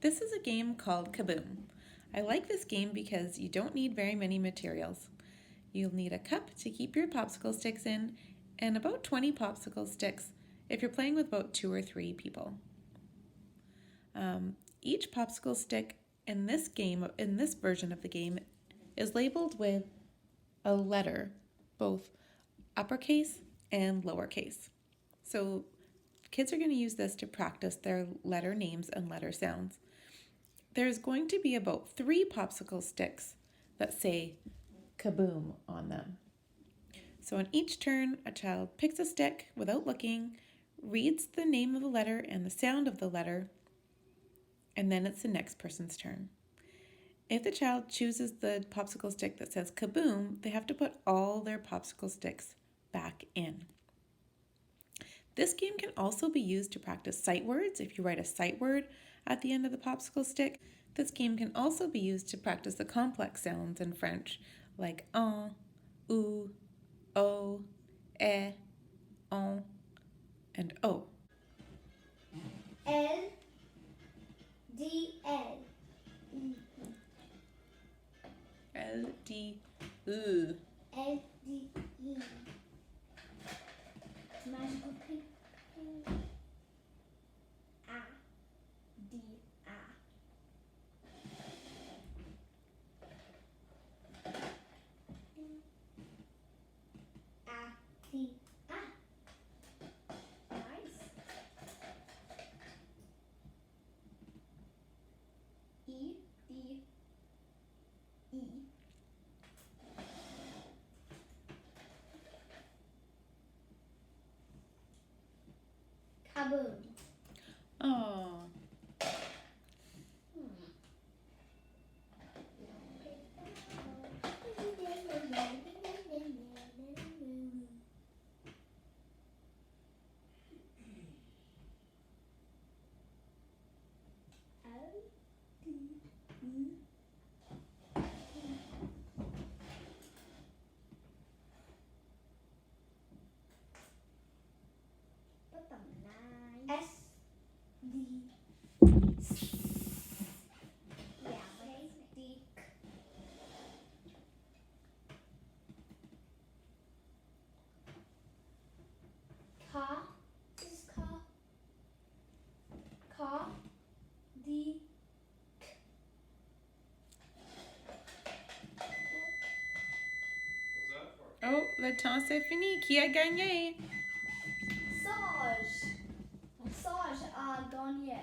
This is a game called Kaboom. I like this game because you don't need very many materials. You'll need a cup to keep your popsicle sticks in and about 20 popsicle sticks if you're playing with about 2 or 3 people. Each popsicle stick in this game, in this version of the game, is labeled with a letter, both uppercase and lowercase. So kids are going to use this to practice their letter names and letter sounds. There's going to be about 3 popsicle sticks that say Kaboom on them. So on each turn, a child picks a stick without looking, reads the name of the letter and the sound of the letter, and then it's the next person's turn. If the child chooses the popsicle stick that says Kaboom, they have to put all their popsicle sticks back in. This game can also be used to practice sight words. If you write a sight word at the end of the popsicle stick, this game can also be used to practice the complex sounds in French, like ou, o, on, and o. L, D, L. L, D, U. L, D, E. Magical pink. A, D, A. A, D, A. Nice. E, D, E. Kaboom. Oh. S, D, yeah, D. Ka, this is ka. Ka, D. Oh, le temps c'est fini. Qui a gagné? Sage a gagné.